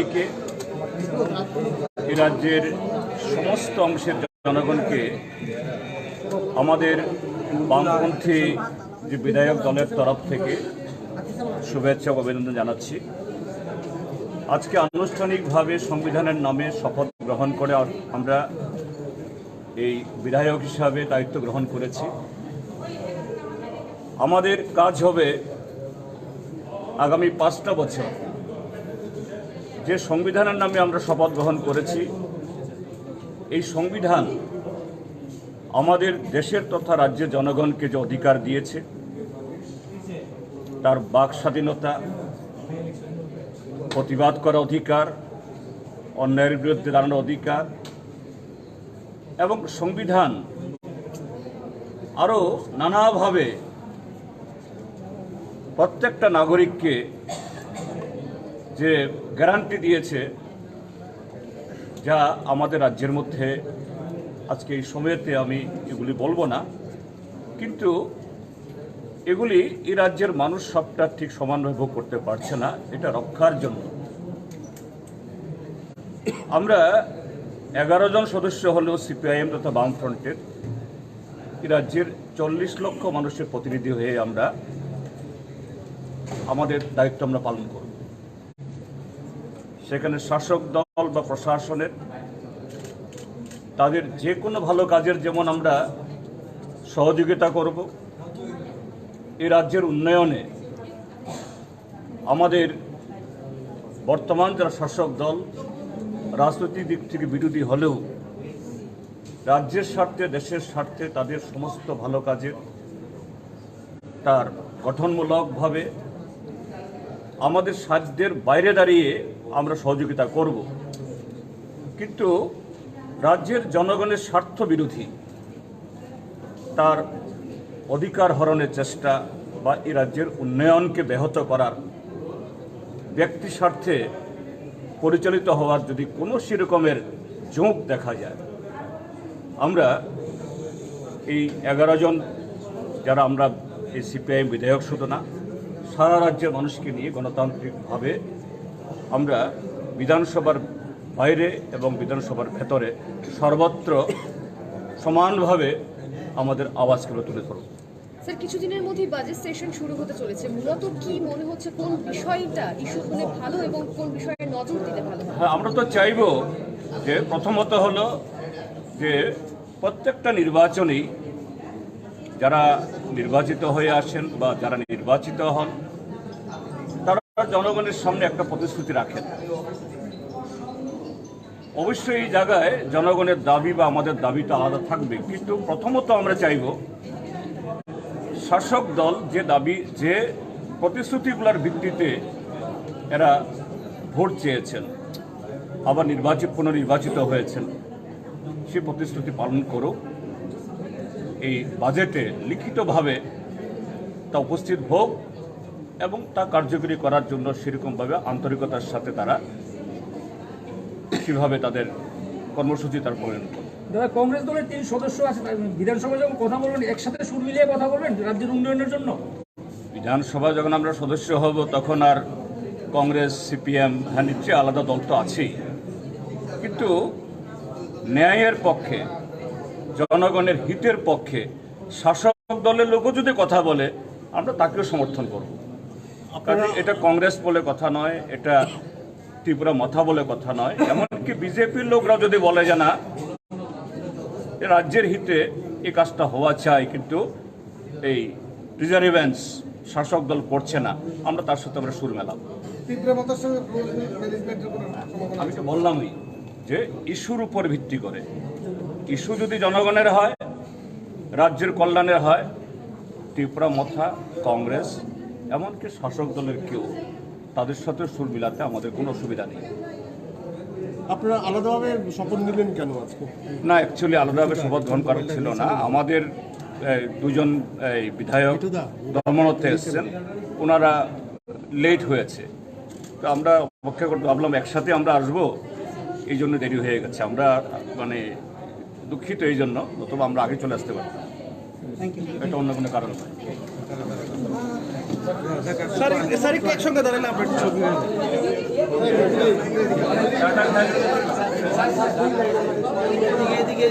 দিকে এই রাজ্যের সমস্ত অংশের জনগণকে আমাদের বামপন্থী যে বিধায়ক দলের তরফ থেকে শুভেচ্ছা ও অভিনন্দন জানাচ্ছি। আজকে আনুষ্ঠানিকভাবে সংবিধানের নামে শপথ গ্রহণ করে আমরা এই বিধায়ক হিসাবে দায়িত্ব গ্রহণ করেছি। আমাদের কাজ হবে আগামী 5টা বছর যে সংবিধানের নামে আমরা শপথ গ্রহণ করেছি, এই সংবিধান আমাদের দেশের তথা রাজ্যের জনগণকে যে অধিকার দিয়েছে, তার বাক স্বাধীনতা, প্রতিবাদ করার অধিকার, অন্যায়ের বিরুদ্ধে দাঁড়ানোর অধিকার, এবং সংবিধান আরও নানাভাবে প্রত্যেকটা নাগরিককে যে গ্যারান্টি দিয়েছে, যা আমাদের রাজ্যের মধ্যে আজকে এই সময়েতে আমি এগুলি বলবো না, কিন্তু এগুলি এই রাজ্যের মানুষ সবটা ঠিক সমানভাবে ভোগ করতে পারছে না। এটা রক্ষার জন্য আমরা 11 জন সদস্য হলেও সিপিআইএম তথা বামফ্রন্টের এই রাজ্যের 40 লক্ষ মানুষের প্রতিনিধি হয়ে আমরা আমাদের দায়িত্ব আমরা পালন করব। সেখানে শাসক দল বা প্রশাসনের তাদের যে কোনো ভালো কাজের যেমন আমরা সহযোগিতা করব, এই রাজ্যের উন্নয়নে আমাদের বর্তমান যারা শাসক দল রাজনৈতিক দিক থেকে বিরোধী হলেও রাজ্যের স্বার্থে, দেশের স্বার্থে তাদের সমস্ত ভালো কাজের তার গঠনমূলকভাবে আমাদের সাধ্যের বাইরে দাঁড়িয়ে আমরা সহযোগিতা করব। কিন্তু রাজ্যের জনগণের স্বার্থ বিরোধী তার অধিকার হরণের চেষ্টা বা এই রাজ্যের উন্নয়নকে ব্যাহত করার ব্যক্তি স্বার্থে পরিচালিত হওয়ার যদি কোনো সেরকমের ঝোঁক দেখা যায়, আমরা এই 11 জন যারা আমরা এই সিপিআইএম বিধায়ক শুধু না, সারা রাজ্যের মানুষকে নিয়ে গণতান্ত্রিকভাবে আমরা বিধানসভার বাইরে এবং বিধানসভার ভেতরে সর্বত্র সমানভাবে আমাদের আওয়াজগুলো তুলে ধরব। স্যার, কিছুদিনের মধ্যেই বাজেট সেশন শুরু হতে চলেছে, মূলত কি মনে হচ্ছে কোন বিষয়টা ইস্যু হলে ভালো এবং কোন বিষয়ে নজর দিলে ভালো? হ্যাঁ, আমরা তো চাইব যে প্রথমত হলো যে প্রত্যেকটা নির্বাচনেই যারা নির্বাচিত হয়ে আসেন বা যারা নির্বাচিত হন তারা জনগণের সামনে একটা প্রতিশ্রুতি রাখেন। অবশ্যই এই জায়গায় জনগণের দাবি বা আমাদের দাবিটা আলাদা থাকবে, কিন্তু প্রথমত আমরা চাইব শাসক দল যে দাবি, যে প্রতিশ্রুতিগুলোর ভিত্তিতে এরা ভোট চেয়েছেন, আবার পুনর্নির্বাচিত হয়েছেন, সে প্রতিশ্রুতি পালন করুক। এই বাজেটে লিখিতভাবে তা উপস্থিত হোক এবং তা কার্যকরী করার জন্য সেরকমভাবে আন্তরিকতার সাথে তারা কিভাবে তাদের কর্মসূচি তার পরিণত করবে। দাদা, কংগ্রেস দলের 3 সদস্য আছে, বিধানসভায় যখন কথা বলবেন একসাথে সুর মিলিয়ে কথা বলবেন রাজ্যের উন্নয়নের জন্য। বিধানসভা যখন আমরা সদস্য হব তখন আর কংগ্রেস, সিপিএম, হ্যাঁ নিশ্চয়ই আলাদা দল তো আছেই, কিন্তু ন্যায়ের পক্ষে, জনগণের হিতের পক্ষে শাসক দলের লোকও যদি কথা বলে আমরা তাকেও সমর্থন করব। কারণ এটা কংগ্রেস বলে কথা নয়, এটা ত্রিপুরা মাথা বলে কথা নয়, এমনকি বিজেপির লোকরা যদি বলে যে না রাজ্যের হিতে এই কাজটা হওয়া চাই, কিন্তু এই রিজার্ভেন্স শাসক দল করছে না, আমরা তার সাথে আমরা সুর মেলাব। আমি তো বললামই যে ইস্যুর উপর ভিত্তি করে, ইস্যু যদি জনগণের হয়, রাজ্যের কল্যাণের হয়, ত্রিপুরা মাথা, কংগ্রেস, এমনকি শাসক দলের কেউ তাদের সাথে সুর মিলাতে আমাদের কোনো অসুবিধা নেই। আপনারা আলাদাভাবে শপথ নিলেন কেন আজকে? না, অ্যাকচুয়ালি আলাদাভাবে শপথ গ্রহণ করার ছিল না। আমাদের 2 জন বিধায়ক ধর্মনতে এসছেন, ওনারা লেট হয়েছে, তো আমরা অপেক্ষা করতে ভাবলাম একসাথে আমরা আসবো, এই জন্য দেরি হয়ে গেছে। আমরা মানে দুঃখিত এই জন্য, নতুবা আমরা আগে চলে আসতে পারতাম, এটা অন্য কোনো কারণ নয়। স্যার একটু একসঙ্গে দাঁড়ালে আপনার ছবি এদিকে